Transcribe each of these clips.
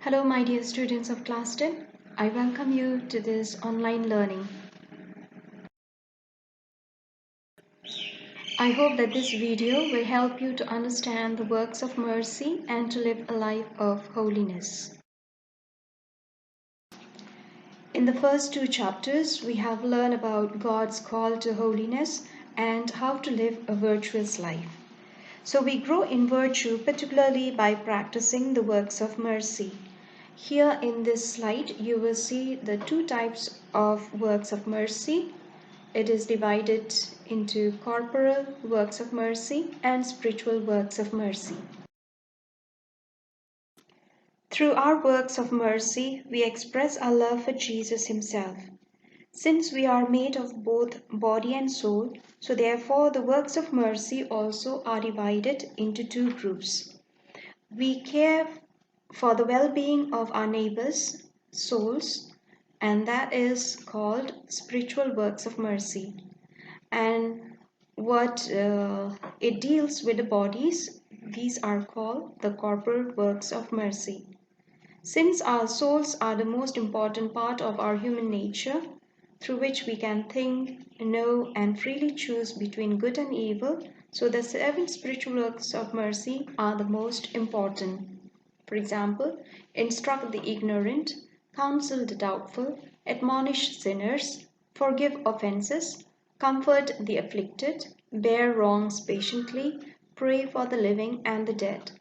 Hello, my dear students of Class 10. I welcome you to this online learning. I hope that this video will help you to understand the works of mercy and to live a life of holiness. In the first two chapters, we have learned about God's call to holiness and how to live a virtuous life. So we grow in virtue particularly by practicing the works of mercy. Here in this slide, you will see the two types of works of mercy. It is divided into corporal works of mercy and spiritual works of mercy. Through our works of mercy, we express our love for Jesus himself. Since we are made of both body and soul, so therefore the works of mercy also are divided into two groups. We care for the well-being of our neighbors' souls, and that is called spiritual works of mercy. And what it deals with the bodies, these are called the corporal works of mercy. Since our souls are the most important part of our human nature, through which we can think, know, and freely choose between good and evil, so the 7 spiritual works of mercy are the most important. For example, instruct the ignorant, counsel the doubtful, admonish sinners, forgive offenses, comfort the afflicted, bear wrongs patiently, pray for the living and the dead.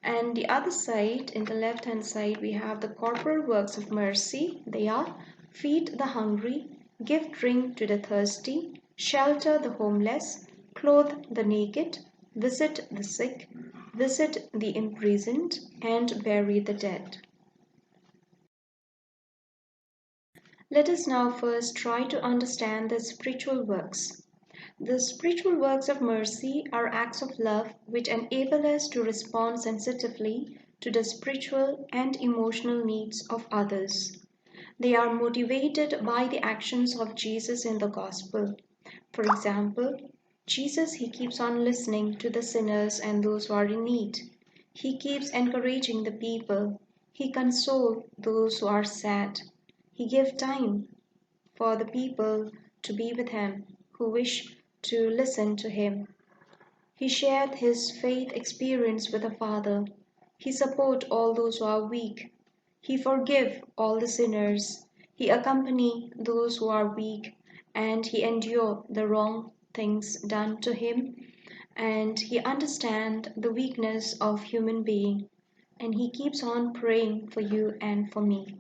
And the other side, in the left hand side, we have the corporal works of mercy. They are feed the hungry, give drink to the thirsty, shelter the homeless, clothe the naked, visit the sick, visit the imprisoned, and bury the dead. Let us now first try to understand the spiritual works. The spiritual works of mercy are acts of love which enable us to respond sensitively to the spiritual and emotional needs of others. They are motivated by the actions of Jesus in the gospel. For example, Jesus, he keeps on listening to the sinners and those who are in need. He keeps encouraging the people. He consoles those who are sad. He gives time for the people to be with him who wish to listen to him. He shared his faith experience with the Father. He support all those who are weak. He forgive all the sinners. He accompany those who are weak, and he endure the wrong things done to him, and he understand the weakness of human being, and he keeps on praying for you and for me.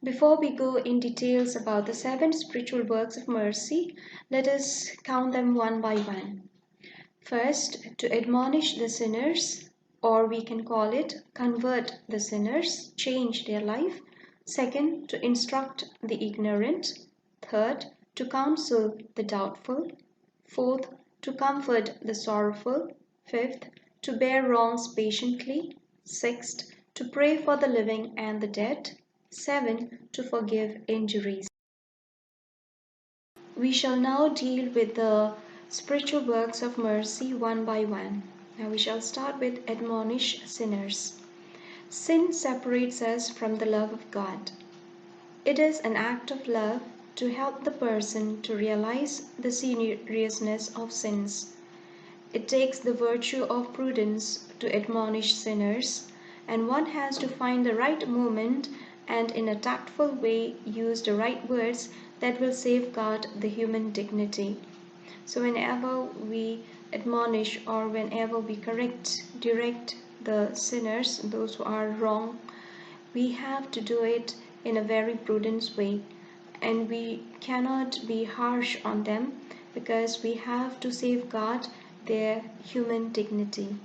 Before we go in details about the 7 spiritual works of mercy, let us count them one by one. First, to admonish the sinners, or we can call it convert the sinners, change their life. Second, to instruct the ignorant. Third, to counsel the doubtful. Fourth, to comfort the sorrowful. Fifth, to bear wrongs patiently. Sixth, to pray for the living and the dead. 7. To forgive injuries. We shall now deal with the spiritual works of mercy one by one. Now we shall start with admonish sinners. Sin separates us from the love of God. It is an act of love to help the person to realize the seriousness of sins. It takes the virtue of prudence to admonish sinners, and one has to find the right moment and in a tactful way use the right words that will safeguard the human dignity. So whenever we admonish or whenever we direct the sinners, those who are wrong, we have to do it in a very prudent way, and we cannot be harsh on them because we have to safeguard their human dignity.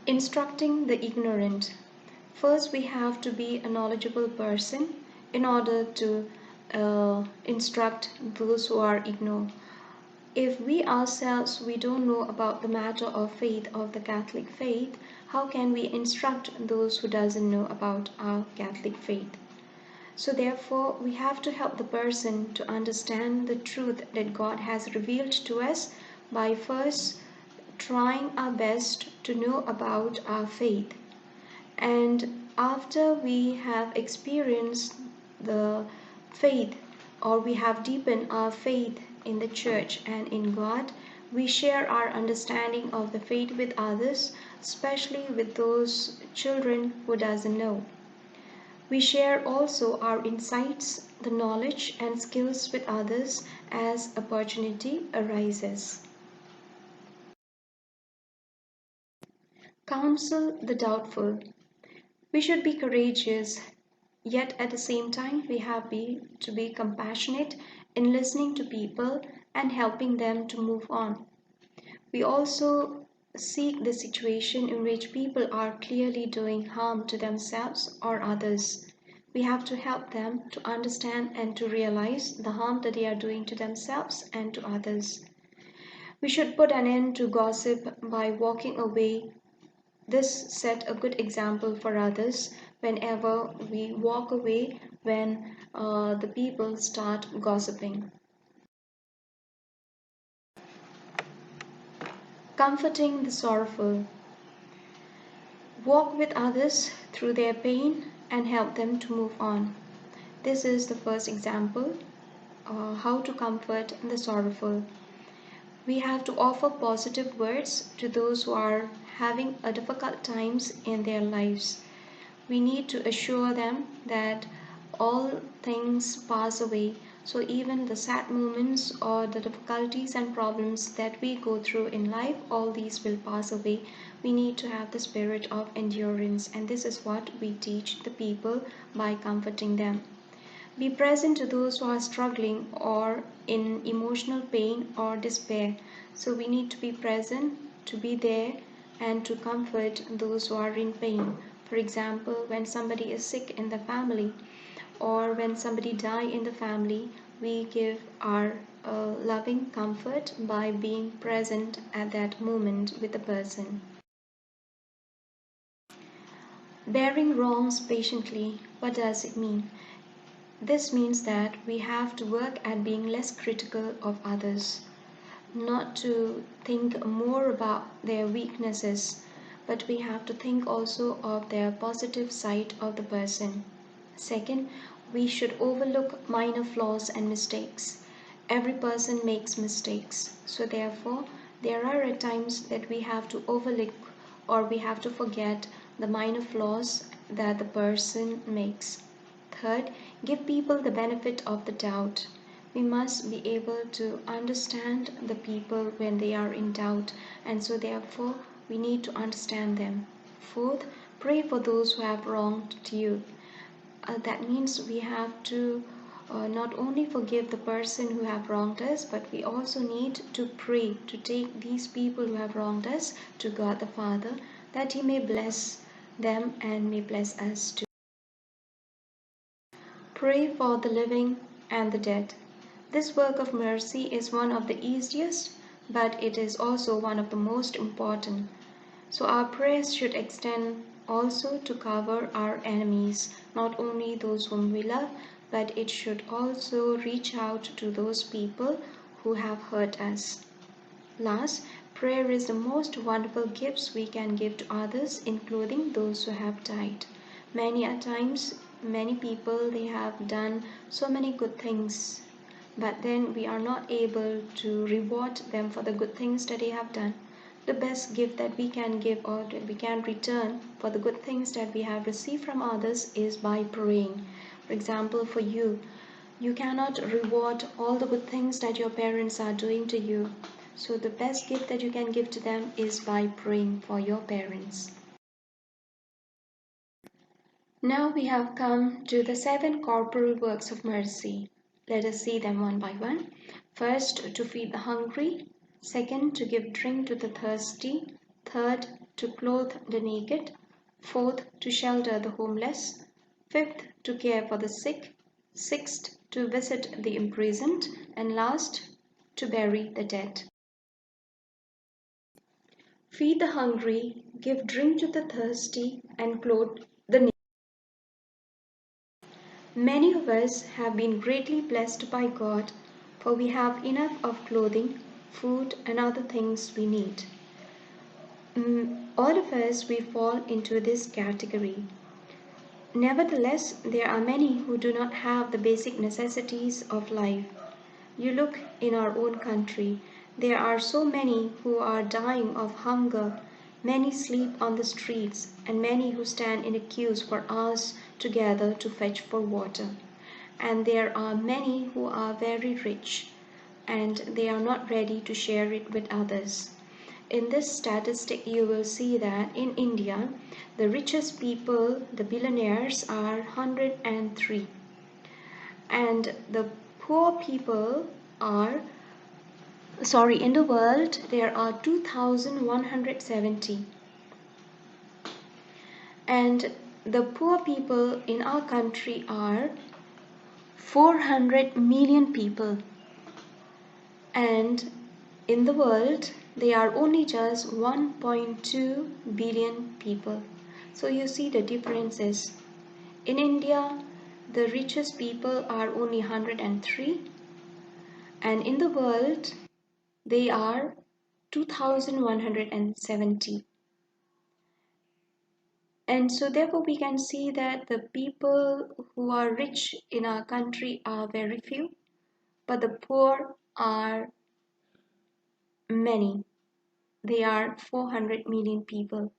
Instructing the ignorant. First, we have to be a knowledgeable person in order to instruct those who are ignorant. If we ourselves we don't know about the matter of faith, of the Catholic faith, how can we instruct those who doesn't know about our Catholic faith? So therefore, we have to help the person to understand the truth that God has revealed to us by first trying our best to know about our faith. And after we have experienced the faith, or we have deepened our faith in the church and in God, we share our understanding of the faith with others, especially with those children who doesn't know. We share also our insights, the knowledge and skills with others as opportunity arises. Counsel the doubtful. We should be courageous, yet at the same time we have to be compassionate in listening to people and helping them to move on. We also seek the situation in which people are clearly doing harm to themselves or others. We have to help them to understand and to realize the harm that they are doing to themselves and to others. We should put an end to gossip by walking away. This set a good example for others whenever we walk away when the people start gossiping. Comforting the sorrowful. Walk with others through their pain and help them to move on. This is the first example, how to comfort the sorrowful. We have to offer positive words to those who are having a difficult times in their lives. We need to assure them that all things pass away. So even the sad moments or the difficulties and problems that we go through in life, all these will pass away. We need to have the spirit of endurance, and this is what we teach the people by comforting them. Be present to those who are struggling or in emotional pain or despair. So we need to be present, to be there, and to comfort those who are in pain. For example, when somebody is sick in the family or when somebody dies in the family, we give our loving comfort by being present at that moment with the person. Bearing wrongs patiently, what does it mean? This means that we have to work at being less critical of others, not to think more about their weaknesses, but we have to think also of their positive side of the person. Second, we should overlook minor flaws and mistakes. Every person makes mistakes, so therefore, there are at times that we have to overlook or we have to forget the minor flaws that the person makes. Third, give people the benefit of the doubt. We must be able to understand the people when they are in doubt, and so therefore we need to understand them. Fourth, pray for those who have wronged you. That means we have to not only forgive the person who have wronged us, but we also need to pray to take these people who have wronged us to God the Father, that He may bless them and may bless us too. Pray for the living and the dead. This work of mercy is one of the easiest, but it is also one of the most important. So our prayers should extend also to cover our enemies, not only those whom we love, but it should also reach out to those people who have hurt us. Last, prayer is the most wonderful gifts we can give to others, including those who have died. Many a times, many people, they have done so many good things, but then we are not able to reward them for the good things that they have done. The best gift that we can give or that we can return for the good things that we have received from others is by praying. For example, for you, you cannot reward all the good things that your parents are doing to you. So the best gift that you can give to them is by praying for your parents. Now we have come to the 7 corporal works of mercy. Let us see them one by one. First, to feed the hungry. Second, to give drink to the thirsty. Third, to clothe the naked. Fourth, to shelter the homeless. Fifth, to care for the sick. Sixth, to visit the imprisoned. And last, to bury the dead. Feed the hungry, give drink to the thirsty, and clothe the naked. Many of us have been greatly blessed by God, for we have enough of clothing, food, and other things we need. All of us, we fall into this category. Nevertheless, there are many who do not have the basic necessities of life. You look in our own country, there are so many who are dying of hunger, many sleep on the streets, and many who stand in the queues for hours together to fetch for water. And there are many who are very rich, and they are not ready to share it with others. In this statistic, you will see that in India, the richest people, the billionaires, are 103, and the poor people are, in the world, there are 2,170, and the poor people in our country are 400 million people, and in the world, they are only just 1.2 billion people. So you see the differences. In India, the richest people are only 103, and in the world, they are 2,170. And so therefore we can see that the people who are rich in our country are very few, but the poor are many. They are 400 million people.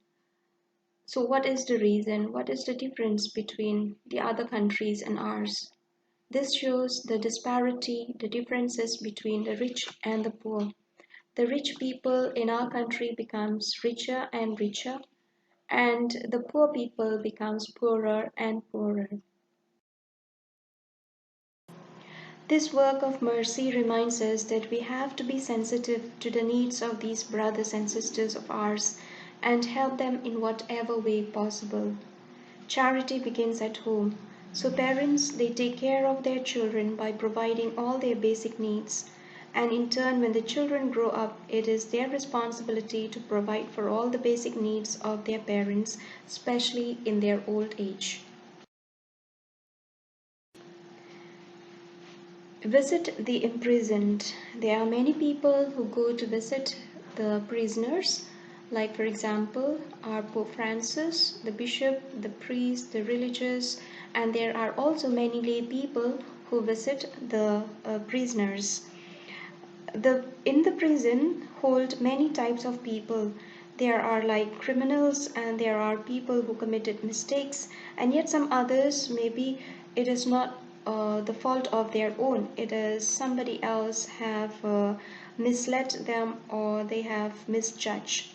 So what is the reason? What is the difference between the other countries and ours? This shows the disparity, the differences between the rich and the poor. The rich people in our country becomes richer and richer, and the poor people becomes poorer and poorer. This work of mercy reminds us that we have to be sensitive to the needs of these brothers and sisters of ours and help them in whatever way possible. Charity begins at home. So parents, they take care of their children by providing all their basic needs. And in turn, when the children grow up, it is their responsibility to provide for all the basic needs of their parents, especially in their old age. Visit the imprisoned. There are many people who go to visit the prisoners, like for example, our Pope Francis, the bishop, the priest, the religious, and there are also many lay people who visit the prisoners. In the prison hold many types of people. There are like criminals, and there are people who committed mistakes, and yet some others, maybe it is not the fault of their own. It is somebody else have misled them, or they have misjudged.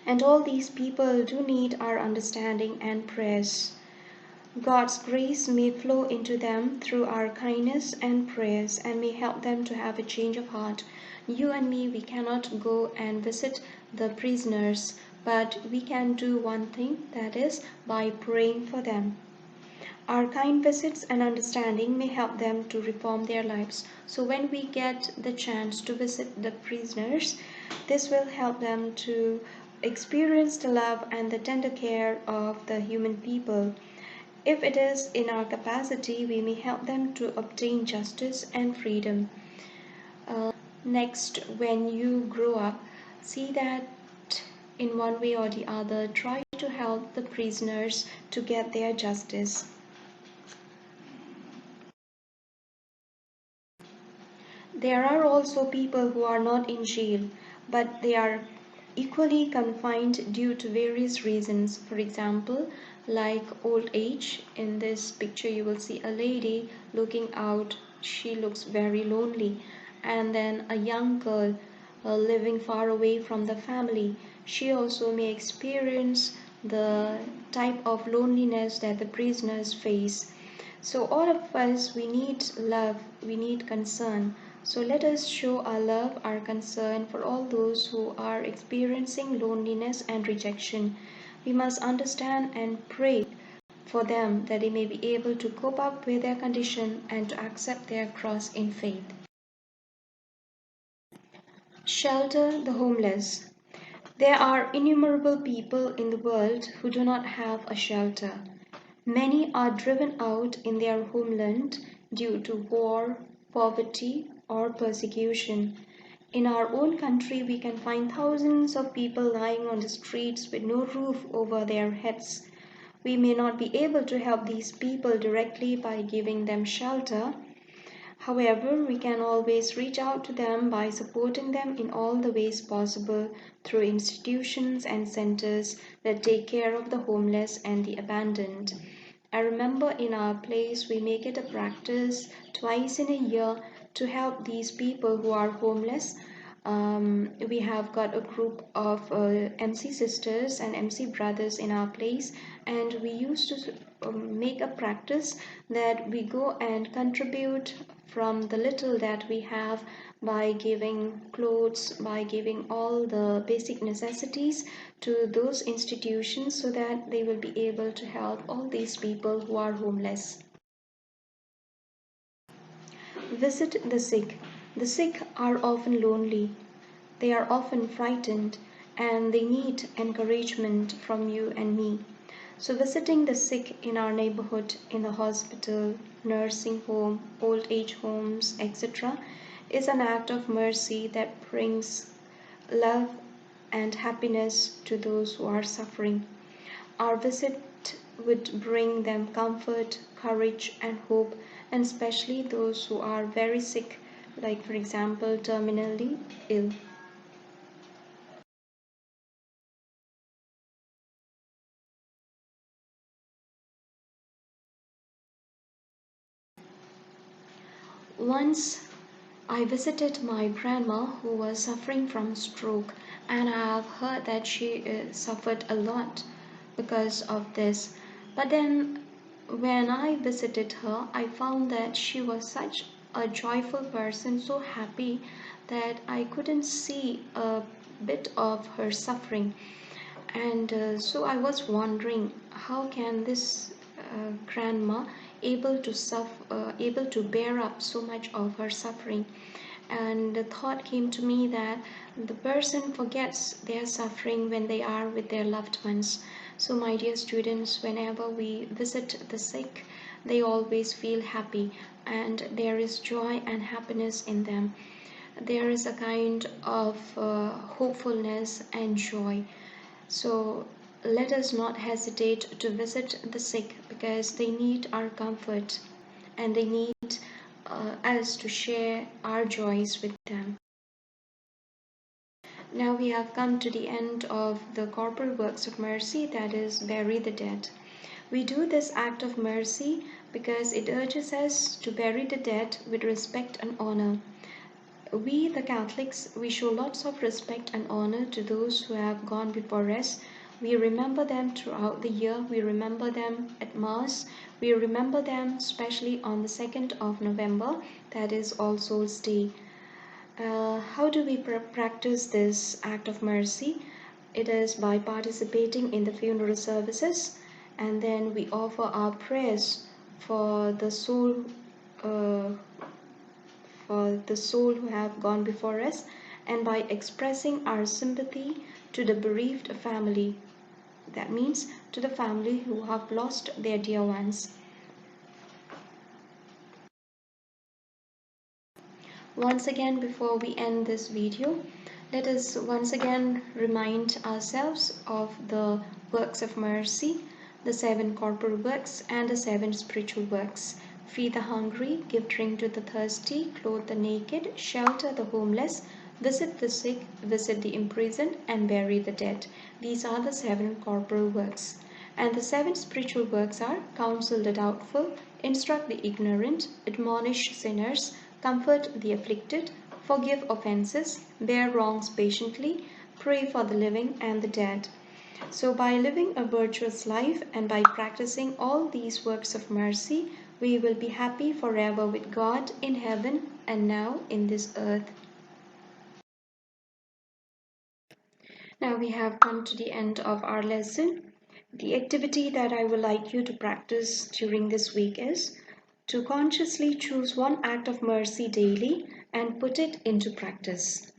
And all these people do need our understanding and prayers. God's grace may flow into them through our kindness and prayers, and may help them to have a change of heart. You and me, we cannot go and visit the prisoners, but we can do one thing, that is by praying for them. Our kind visits and understanding may help them to reform their lives. So when we get the chance to visit the prisoners, this will help them to experience the love and the tender care of the human people. If it is in our capacity, we may help them to obtain justice and freedom. Next, when you grow up, see that in one way or the other, try to help the prisoners to get their justice. There are also people who are not in jail, but they are equally confined due to various reasons. For example, like old age. In this picture, you will see a lady looking out. She looks very lonely. And then a young girl living far away from the family. She also may experience the type of loneliness that the prisoners face. So all of us, we need love, we need concern. So let us show our love, our concern for all those who are experiencing loneliness and rejection. We must understand and pray for them that they may be able to cope up with their condition and to accept their cross in faith. Shelter the homeless. There are innumerable people in the world who do not have a shelter. Many are driven out in their homeland due to war, poverty, or persecution. In our own country, we can find thousands of people lying on the streets with no roof over their heads. We may not be able to help these people directly by giving them shelter. However, we can always reach out to them by supporting them in all the ways possible through institutions and centers that take care of the homeless and the abandoned. I remember in our place we make it a practice twice in a year to help these people who are homeless. We have got a group of MC sisters and MC brothers in our place, and we used to make a practice that we go and contribute from the little that we have by giving clothes, by giving all the basic necessities to those institutions so that they will be able to help all these people who are homeless. Visit the sick. The sick are often lonely. They are often frightened and they need encouragement from you and me. So, visiting the sick in our neighborhood, in the hospital, nursing home, old age homes, etc., is an act of mercy that brings love and happiness to those who are suffering. Our visit would bring them comfort, courage, and hope, and especially those who are very sick, like, for example, terminally ill. Once I visited my grandma who was suffering from stroke, and I have heard that she suffered a lot because of this. But then, when I visited her, I found that she was such a joyful person, so happy that I couldn't see a bit of her suffering. And so I was wondering, how can this grandma able to bear up so much of her suffering? And the thought came to me that the person forgets their suffering when they are with their loved ones. So, my dear students, whenever we visit the sick, they always feel happy and there is joy and happiness in them. There is a kind of hopefulness and joy. So let us not hesitate to visit the sick because they need our comfort and they need us to share our joys with them. Now we have come to the end of the corporal works of mercy, that is, bury the dead. We do this act of mercy because it urges us to bury the dead with respect and honor. We, the Catholics, we show lots of respect and honor to those who have gone before us. We remember them throughout the year. We remember them at Mass. We remember them especially on the 2nd of November, that is All Souls Day. How do we practice this act of mercy? It is by participating in the funeral services, and then we offer our prayers for the soul uh, who have gone before us, and by expressing our sympathy to the bereaved family. That means to the family who have lost their dear ones. Once again, before we end this video, let us once again remind ourselves of the works of mercy, the 7 corporal works and the 7 spiritual works. Feed the hungry, give drink to the thirsty, clothe the naked, shelter the homeless, visit the sick, visit the imprisoned, and bury the dead. These are the 7 corporal works. And the 7 spiritual works are: counsel the doubtful, instruct the ignorant, admonish sinners, comfort the afflicted, forgive offenses, bear wrongs patiently, pray for the living and the dead. So, by living a virtuous life and by practicing all these works of mercy, we will be happy forever with God in heaven and now in this earth. Now we have come to the end of our lesson. The activity that I would like you to practice during this week is to consciously choose one act of mercy daily and put it into practice.